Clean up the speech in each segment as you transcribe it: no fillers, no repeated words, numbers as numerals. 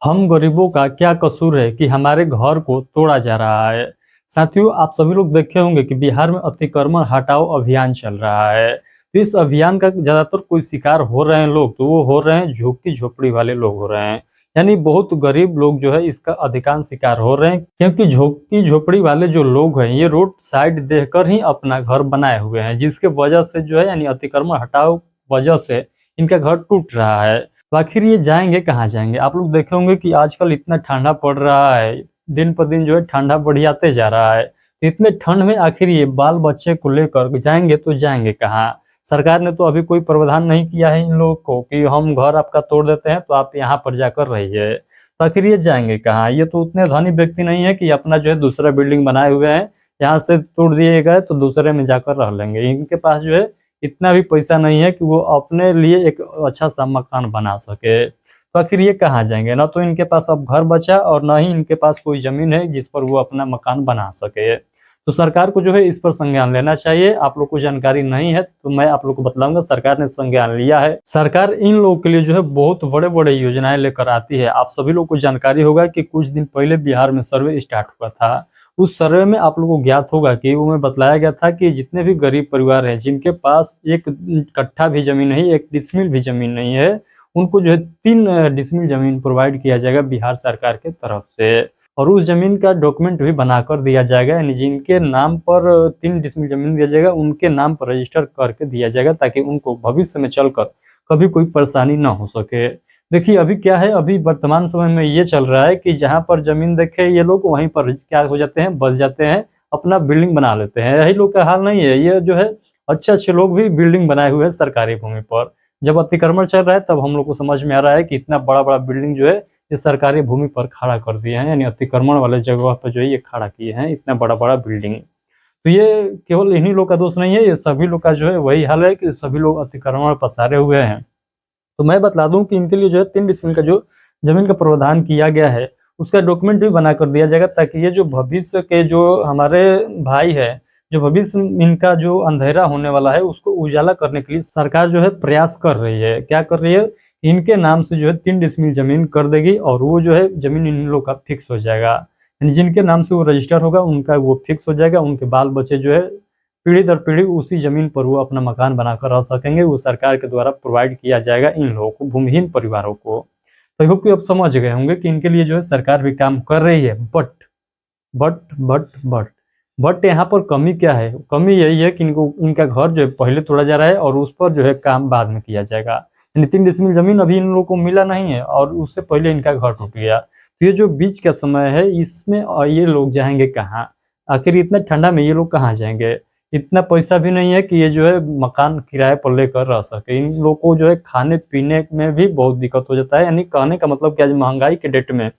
हम गरीबों का क्या कसूर है कि हमारे घर को तोड़ा जा रहा है। साथियों, आप सभी लोग देखे होंगे कि बिहार में अतिक्रमण हटाओ अभियान चल रहा है। तो इस अभियान का ज्यादातर कोई शिकार हो रहे हैं लोग, तो वो हो रहे हैं झुग्गी झोपड़ी वाले लोग हो रहे हैं। यानी बहुत गरीब लोग जो है इसका अधिकांश शिकार हो रहे हैं, क्योंकि झुग्गी झोपड़ी वाले जो लोग हैं ये रोड साइड देखकर ही अपना घर बनाए हुए हैं, जिसके वजह से जो है यानी अतिक्रमण हटाओ वजह से इनका घर टूट रहा है। तो आखिर ये जाएंगे कहाँ जाएंगे? आप लोग देखे होंगे कि आजकल इतना ठंडा पड़ रहा है, दिन पर दिन जो है ठंडा बढ़ियाते जा रहा है। तो इतने ठंड में आखिर ये बाल बच्चे को लेकर जाएंगे तो जाएंगे कहाँ? सरकार ने तो अभी कोई प्रावधान नहीं किया है इन लोगों को कि हम घर आपका तोड़ देते हैं तो आप यहाँ पर जाकर रहिए। तो आखिर ये जाएंगे कहाँ? ये तो उतने धनी व्यक्ति नहीं है कि अपना जो है दूसरा बिल्डिंग बनाए हुए हैं, यहाँ से तोड़ दिए गए तो दूसरे में जाकर रह लेंगे। इनके पास जो है इतना भी पैसा नहीं है कि वो अपने लिए एक अच्छा सा मकान बना सके। तो आखिर ये कहाँ जाएंगे? ना तो इनके पास अब घर बचा और ना ही इनके पास कोई जमीन है जिस पर वो अपना मकान बना सके। तो सरकार को जो है इस पर संज्ञान लेना चाहिए। आप लोग को जानकारी नहीं है तो मैं आप लोग को बतलाऊंगा, सरकार ने संज्ञान लिया है। सरकार इन लोगों के लिए जो है बहुत बड़े बड़े योजनाएं लेकर आती है। आप सभी लोग को जानकारी होगा कि कुछ दिन पहले बिहार में सर्वे स्टार्ट हुआ था। उस सर्वे में आप लोगों को ज्ञात होगा कि वो में बतलाया गया था कि जितने भी गरीब परिवार हैं जिनके पास एक कट्ठा भी जमीन नहीं, एक डिसमिल भी जमीन नहीं है, उनको जो है 3 डिसमिल जमीन प्रोवाइड किया जाएगा बिहार सरकार के तरफ से। और उस जमीन का डॉक्यूमेंट भी बनाकर दिया जाएगा, यानी जिनके नाम पर 3 डिसमिल जमीन दिया जाएगा उनके नाम पर रजिस्टर करके दिया जाएगा, ताकि उनको भविष्य में चलकर कभी कोई परेशानी ना हो सके। देखिए अभी क्या है, अभी वर्तमान समय में ये चल रहा है कि जहाँ पर जमीन देखे ये लोग वहीं पर क्या हो जाते हैं, बस जाते हैं, अपना बिल्डिंग बना लेते हैं। यही लोग का हाल नहीं है, ये जो है अच्छे अच्छे लोग भी बिल्डिंग बनाए हुए हैं सरकारी भूमि पर। जब अतिक्रमण चल रहा है तब हम लोग को समझ में आ रहा है कि इतना बड़ा बड़ा बिल्डिंग जो है ये सरकारी भूमि पर खड़ा कर दिए हैं, यानी अतिक्रमण वाले जगह पर जो है ये खड़ा किए हैं इतना बड़ा बड़ा बिल्डिंग। तो ये केवल इन्हीं लोग का दोष नहीं है, ये सभी लोग का जो है वही हाल है कि सभी लोग अतिक्रमण में पसारे हुए हैं। तो मैं बतला दूं कि इनके लिए जो है 3 डिसमिल का जो जमीन का प्रावधान किया गया है उसका डॉक्यूमेंट भी बना कर दिया जाएगा, ताकि ये जो भविष्य के जो हमारे भाई है, जो भविष्य इनका जो अंधेरा होने वाला है उसको उजाला करने के लिए सरकार जो है प्रयास कर रही है। क्या कर रही है? इनके नाम से जो है 3 डिसमिल जमीन कर देगी और वो जो है जमीन इन लोग का फिक्स हो जाएगा, यानी जिनके नाम से वो रजिस्टर होगा उनका वो फिक्स हो जाएगा। उनके बाल बच्चे जो है पीढ़ी दर पीढ़ी उसी जमीन पर वो अपना मकान बनाकर रह सकेंगे। वो सरकार के द्वारा प्रोवाइड किया जाएगा इन लोगों को, भूमिहीन परिवारों को। तो आई होप कि आप समझ गए होंगे कि इनके लिए जो है सरकार भी काम कर रही है। बट बट बट बट यहाँ पर कमी क्या है? कमी यही है कि इनको इनका घर जो है पहले तोड़ा जा रहा है और उस पर जो है काम बाद में किया जाएगा। यानी 3 डिसमिल जमीन अभी इन लोगों को मिला नहीं है और उससे पहले इनका घर टूट गया। तो ये जो बीच का समय है इसमें ये लोग जाएंगे कहाँ? आखिर इतना ठंडा में ये लोग कहाँ जाएंगे? इतना पैसा भी नहीं है कि ये जो है मकान किराए पर लेकर रह सके। इन लोगों को जो है खाने पीने में भी बहुत दिक्कत हो जाता है। यानी कहने का मतलब क्या, महंगाई के डेट में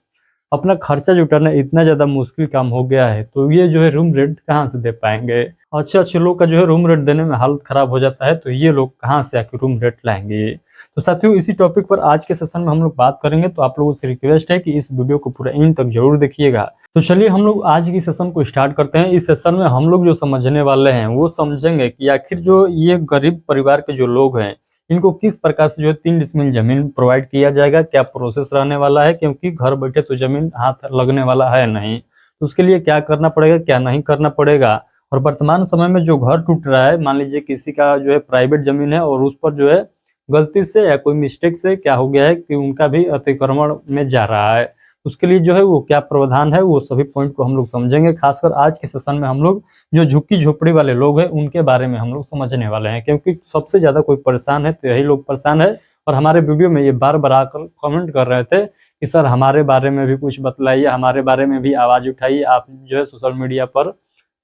अपना खर्चा जुटाना इतना ज़्यादा मुश्किल काम हो गया है, तो ये जो है रूम रेंट कहाँ से दे पाएंगे? अच्छे अच्छे लोग का जो है रूम रेंट देने में हालत खराब हो जाता है, तो ये लोग कहाँ से आके रूम रेंट लाएंगे? तो साथियों, इसी टॉपिक पर आज के सेशन में हम लोग बात करेंगे। तो आप लोगों से रिक्वेस्ट है कि इस वीडियो को पूरा एंड तक जरूर देखिएगा। तो चलिए हम लोग आज की सेशन को स्टार्ट करते हैं। इस सेशन में हम लोग जो समझने वाले हैं वो समझेंगे कि आखिर जो ये गरीब परिवार के जो लोग हैं इनको किस प्रकार से जो है 3 डिसमिल जमीन प्रोवाइड किया जाएगा, क्या प्रोसेस रहने वाला है, क्योंकि घर बैठे तो जमीन हाथ लगने वाला है नहीं। तो उसके लिए क्या करना पड़ेगा, क्या नहीं करना पड़ेगा। और वर्तमान समय में जो घर टूट रहा है, मान लीजिए किसी का जो है प्राइवेट जमीन है और उस पर जो है गलती से या कोई मिस्टेक से क्या हो गया है कि उनका भी अतिक्रमण में जा रहा है, उसके लिए जो है वो क्या प्रावधान है, वो सभी पॉइंट को हम लोग समझेंगे। खासकर आज के सेशन में हम लोग जो झुग्गी झोपड़ी वाले लोग हैं उनके बारे में हम लोग समझने वाले हैं, क्योंकि सबसे ज्यादा कोई परेशान है तो यही लोग परेशान है। और हमारे वीडियो में ये बार बार आकर कमेंट कर रहे थे कि सर हमारे बारे में भी कुछ बतलाइए, हमारे बारे में भी आवाज उठाइए, आप जो है सोशल मीडिया पर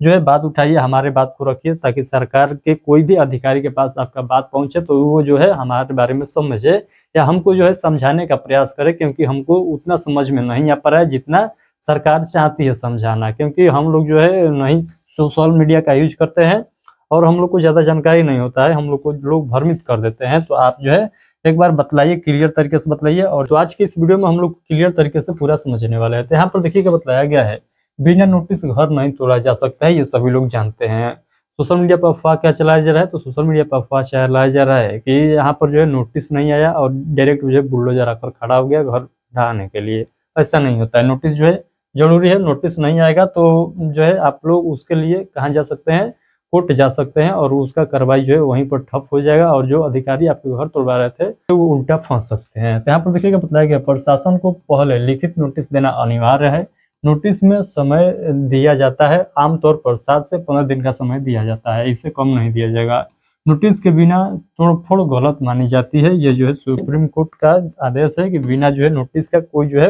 जो है बात उठाइए, हमारे बात को रखिए, ताकि सरकार के कोई भी अधिकारी के पास आपका बात पहुंचे तो वो जो है हमारे बारे में समझे या हमको जो है समझाने का प्रयास करे, क्योंकि हमको उतना समझ में नहीं आ पा रहा है जितना सरकार चाहती है समझाना। क्योंकि हम लोग जो है नहीं सोशल मीडिया का यूज करते हैं और हम लोग को ज़्यादा जानकारी नहीं होता है, हम लोग को लोग भ्रमित कर देते हैं। तो आप जो है एक बार बतलाइए, क्लियर तरीके से बतलाइए। और तो आज की इस वीडियो में हम लोग क्लियर तरीके से पूरा समझने वाले हैं। तो यहाँ पर देखिएगा बताया गया है, बिना नोटिस घर नहीं तोड़ा जा सकता है, ये सभी लोग जानते हैं। सोशल मीडिया पर अफवाह क्या चलाया जा रहा है? तो सोशल मीडिया पर अफवाह चलाया जा रहा है कि यहाँ पर जो है नोटिस नहीं आया और डायरेक्ट जो है बुलडोजर आकर खड़ा हो गया, घर हटाने के लिए। ऐसा नहीं होता है, नोटिस जो है ज़रूरी है, नोटिस नहीं आएगा तो जो है आप लोग उसके लिए कहाँ जा सकते हैं, कोर्ट जा सकते हैं और उसका कार्रवाई जो है वहीं पर ठप हो जाएगा और जो अधिकारी आपके घर तोड़वा रहे थे तो वो उल्टा फँस सकते हैं। तो यहाँ पर देखिएगा बताया गया प्रशासन को पहले लिखित नोटिस देना अनिवार्य है। नोटिस में समय दिया जाता है, आमतौर पर 7 से 15 दिन का समय दिया जाता है, इससे कम नहीं दिया जाएगा। नोटिस के बिना तोड़-फोड़ गलत मानी जाती है। ये जो है सुप्रीम कोर्ट का आदेश है कि बिना जो है नोटिस का कोई जो है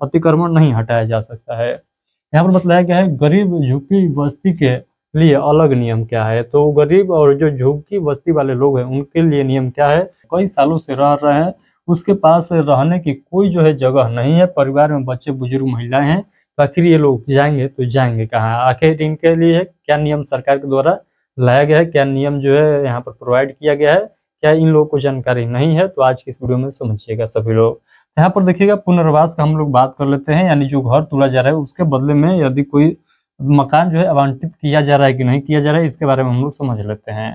अतिक्रमण नहीं हटाया जा सकता है। यहाँ पर बताया गया है गरीब झुग्गी बस्ती के लिए अलग नियम क्या है। तो गरीब और जो झुग्गी बस्ती वाले लोग हैं उनके लिए नियम क्या है, कई सालों से रह रहे हैं, उसके पास रहने की कोई जो है जगह नहीं है, परिवार में बच्चे बुजुर्ग महिलाएं हैं, तो आखिर ये लोग जाएंगे तो जाएंगे कहाँ। आखिर इनके लिए क्या नियम सरकार के द्वारा लाया गया है, क्या नियम जो है यहाँ पर प्रोवाइड किया गया है, क्या इन लोगों को जानकारी नहीं है। तो आज की इस वीडियो में समझिएगा सभी लोग। यहाँ पर देखिएगा पुनर्वास का हम लोग बात कर लेते हैं, यानी जो घर तोड़ा जा रहा है उसके बदले में यदि कोई मकान जो है आवंटित किया जा रहा है कि नहीं किया जा रहा है, इसके बारे में हम लोग समझ लेते हैं।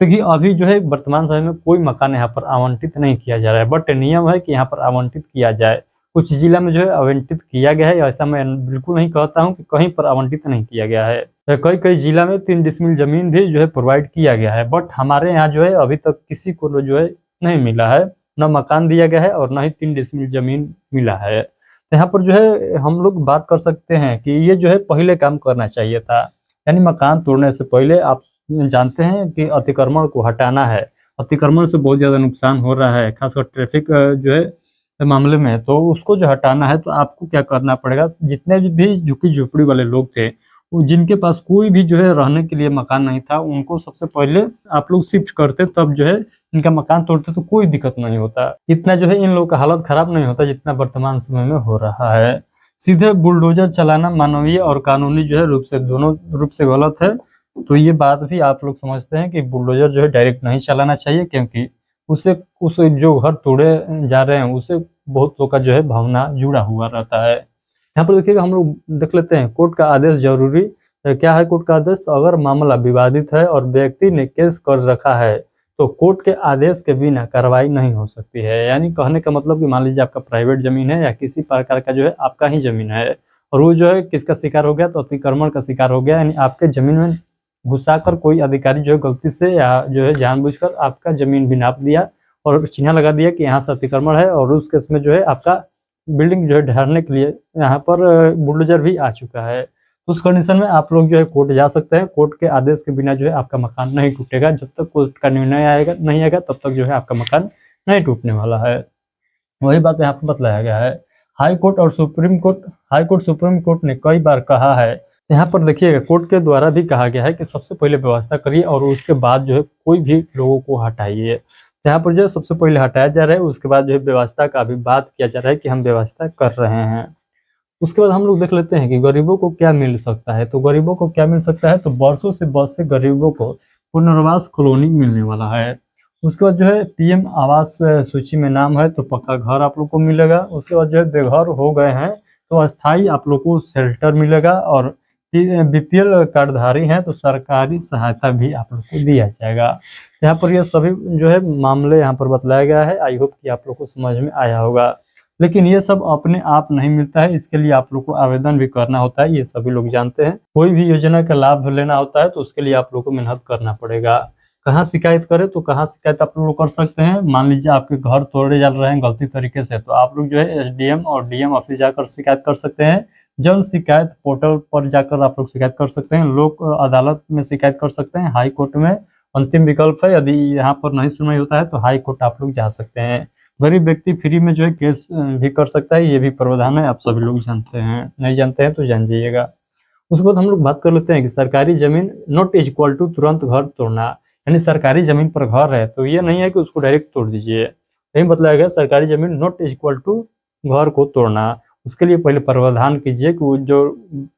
देखिए अभी जो है वर्तमान समय में कोई मकान यहाँ पर आवंटित नहीं किया जा रहा है, बट नियम है कि यहाँ पर आवंटित किया जाए। कुछ जिला में जो है आवंटित किया गया है, ऐसा मैं बिल्कुल नहीं कहता हूँ कि कहीं पर आवंटित नहीं किया गया है। कई कई जिला में 3 डिसमिल जमीन भी जो है प्रोवाइड किया गया है, बट हमारे यहाँ जो है अभी तक किसी को जो है नहीं मिला है, न मकान दिया गया है और न ही 3 डिसमिल जमीन मिला है। तो यहाँ पर जो है हम लोग बात कर सकते हैं कि ये जो है पहले काम करना चाहिए था, यानी मकान तोड़ने से पहले आप जानते हैं कि अतिक्रमण को हटाना है। अतिक्रमण से बहुत ज़्यादा नुकसान हो रहा है, खासकर ट्रैफिक जो है मामले में, तो उसको जो हटाना है तो आपको क्या करना पड़ेगा, जितने भी झुग्गी झोपड़ी वाले लोग थे जिनके पास कोई भी जो है रहने के लिए मकान नहीं था, उनको सबसे पहले आप लोग शिफ्ट करते, तब जो है इनका मकान तोड़ते तो कोई दिक्कत नहीं होता। इतना जो है इन लोगों का हालत खराब नहीं होता जितना वर्तमान समय में हो रहा है। सीधे बुलडोजर चलाना मानवीय और कानूनी जो है रूप से दोनों रूप से गलत है। तो ये बात भी आप लोग समझते हैं कि बुलडोजर जो है डायरेक्ट नहीं चलाना चाहिए, क्योंकि उससे उस जो घर तोड़े जा रहे हैं उससे बहुत लोग का जो है भावना जुड़ा हुआ रहता है। यहाँ पर देखिएगा हम लोग देख लेते हैं कोर्ट का आदेश जरूरी क्या है। कोर्ट का आदेश, तो अगर मामला विवादित है और व्यक्ति ने केस कर रखा है तो कोर्ट के आदेश के बिना कार्रवाई नहीं हो सकती है। यानी कहने का मतलब कि मान लीजिए आपका प्राइवेट जमीन है या किसी प्रकार का जो है आपका ही जमीन है और वो जो है किसका शिकार हो गया, तो अतिक्रमण का शिकार हो गया, यानी आपके जमीन में घुसाकर कोई अधिकारी जो है गलती से या जो है जानबूझकर आपका जमीन भी नाप दिया और चिन्ह लगा दिया कि यहाँ से अतिक्रमण है, और उस केस में जो है आपका बिल्डिंग जो है ढहाने के लिए यहाँ पर बुलडोजर भी आ चुका है। तो उस कंडीशन में आप लोग जो है कोर्ट जा सकते हैं। कोर्ट के आदेश के बिना जो है आपका मकान नहीं टूटेगा, जब तक कोर्ट का निर्णय आएगा नहीं आएगा तब तक जो है आपका मकान नहीं टूटने वाला है। वही बात यहाँ पर बतलाया गया है। हाई कोर्ट और सुप्रीम कोर्ट ने कई बार कहा है, यहाँ पर देखिएगा कोर्ट के द्वारा भी कहा गया है कि सबसे पहले व्यवस्था करिए और उसके बाद जो है कोई भी लोगों को हटाइए। यहाँ पर जो है सबसे पहले हटाया जा रहा है, उसके बाद जो है व्यवस्था का भी बात किया जा रहा है कि हम व्यवस्था कर रहे हैं। उसके बाद हम लोग देख लेते हैं कि गरीबों को क्या मिल सकता है। तो गरीबों को क्या मिल सकता है, तो वर्षों से बहुत से गरीबों को पुनर्वास कॉलोनी मिलने वाला है। उसके बाद जो है पीएम आवास सूची में नाम है तो पक्का घर आप लोग को मिलेगा। उसके बाद जो है बेघर हो गए हैं तो अस्थाई आप लोग को शेल्टर मिलेगा, और बीपीएल कार्डधारी हैं तो सरकारी सहायता भी आप लोग को दिया जाएगा। यहाँ पर ये सभी जो है मामले यहाँ पर बतलाया गया है। आई होप कि आप लोग को समझ में आया होगा। लेकिन ये सब अपने आप नहीं मिलता है, इसके लिए आप लोग को आवेदन भी करना होता है, ये सभी लोग जानते हैं। कोई भी योजना का लाभ लेना होता है तो उसके लिए आप लोग को मेहनत करना पड़ेगा। कहाँ शिकायत करें, तो कहाँ शिकायत आप लोग कर सकते हैं। मान लीजिए आपके घर तोड़े जा रहे हैं गलती तरीके से, तो आप लोग जो है एसडीएम और डीएम ऑफिस जाकर शिकायत कर सकते हैं। जन शिकायत पोर्टल पर जाकर आप लोग शिकायत कर सकते हैं। लोक अदालत में शिकायत कर सकते हैं। हाई कोर्ट में अंतिम विकल्प है, यदि यहाँ पर नहीं सुनवाई होता है तो हाई कोर्ट आप लोग जा सकते हैं। गरीब व्यक्ति फ्री में जो है केस भी कर सकता है, ये भी प्रावधान है, आप सभी लोग जानते हैं। नहीं जानते हैं तो जान जाइएगा। उसके बाद हम लोग बात कर लेते हैं कि सरकारी जमीन नॉट इज इक्वल टू तुरंत घर तोड़ना। यानी सरकारी जमीन पर घर है तो ये नहीं है कि उसको डायरेक्ट तोड़ दीजिए। यही बताया गया सरकारी जमीन नॉट इज इक्वल टू घर को तोड़ना। उसके लिए पहले प्रावधान कीजिए कि वो जो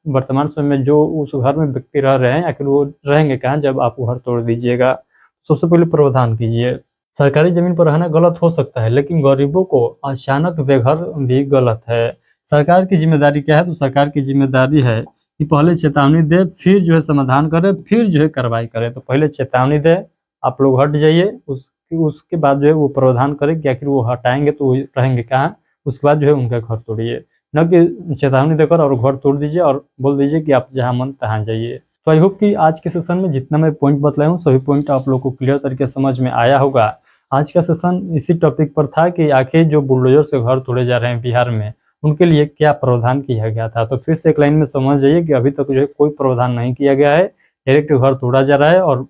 वर्तमान समय में जो उस घर में व्यक्ति रह रहे हैं आखिर वो रहेंगे कहाँ जब आप घर तोड़ दीजिएगा। सबसे पहले प्रावधान कीजिए। सरकारी जमीन पर रहना गलत हो सकता है, लेकिन गरीबों को अचानक बेघर भी गलत है। सरकार की जिम्मेदारी क्या है, तो सरकार की जिम्मेदारी है कि पहले चेतावनी दे, फिर जो है समाधान करे, फिर जो है कार्रवाई करे। तो पहले चेतावनी दे, आप लोग हट जाइए, उसके बाद जो है वो प्रावधान करे कि आखिर वो हटाएंगे तो वो रहेंगे कहाँ, उसके बाद जो है उनका घर तोड़िए, न कि चेतावनी देकर और घर तोड़ दीजिए और बोल दीजिए कि आप जहाँ मन तहाँ जाइए। तो आई होप कि आज के सेशन में जितना मैं पॉइंट बतलाया हूँ सभी पॉइंट आप लोग को क्लियर तरीके से समझ में आया होगा। आज का सेशन इसी टॉपिक पर था कि आखिर जो बुलडोजर से घर तोड़े जा रहे हैं बिहार में, उनके लिए क्या प्रावधान किया गया था। तो फिर से एक लाइन में समझ जाइए कि अभी तक जो है कोई प्रावधान नहीं किया गया है, डायरेक्ट घर तोड़ा जा रहा है और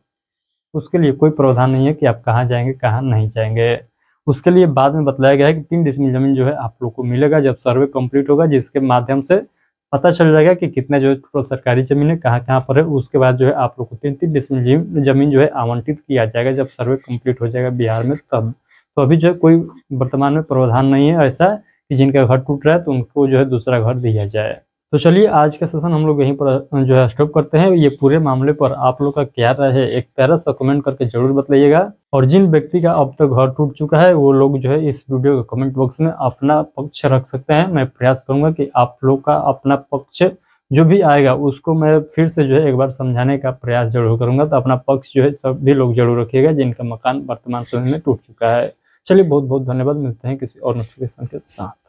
उसके लिए कोई प्रावधान नहीं है कि आप कहाँ जाएँगे, कहाँ नहीं जाएँगे। उसके लिए बाद में बतलाया गया है कि 3 डिसमिल ज़मीन जो है आप लोग को मिलेगा जब सर्वे कंप्लीट होगा, जिसके माध्यम से पता चल जाएगा कि कितना जो है टोटल सरकारी ज़मीन है, कहाँ-कहाँ पर है। उसके बाद जो है आप लोग को 3-3 डिसमिल ज़मीन जो है आवंटित किया जाएगा जब सर्वे कंप्लीट हो जाएगा बिहार में तब। तो अभी जो है कोई वर्तमान में प्रावधान नहीं है ऐसा कि जिनका घर टूट रहा है तो उनको जो है दूसरा घर दिया जाए। तो चलिए आज का सेशन हम लोग यहीं पर जो है स्टॉप करते हैं। ये पूरे मामले पर आप लोग का क्या राय है, एक प्यारा सा कमेंट करके ज़रूर बताइएगा। और जिन व्यक्ति का अब तक घर टूट चुका है वो लोग जो है इस वीडियो के कमेंट बॉक्स में अपना पक्ष रख सकते हैं। मैं प्रयास करूँगा कि आप लोग का अपना पक्ष जो भी आएगा उसको मैं फिर से जो है एक बार समझाने का प्रयास ज़रूर करूँगा। तो अपना पक्ष जो है सभी लोग ज़रूर रखिएगा जिनका मकान वर्तमान समय में टूट चुका है। चलिए बहुत-बहुत धन्यवाद, मिलते हैं किसी और नोटिफिकेशन के साथ।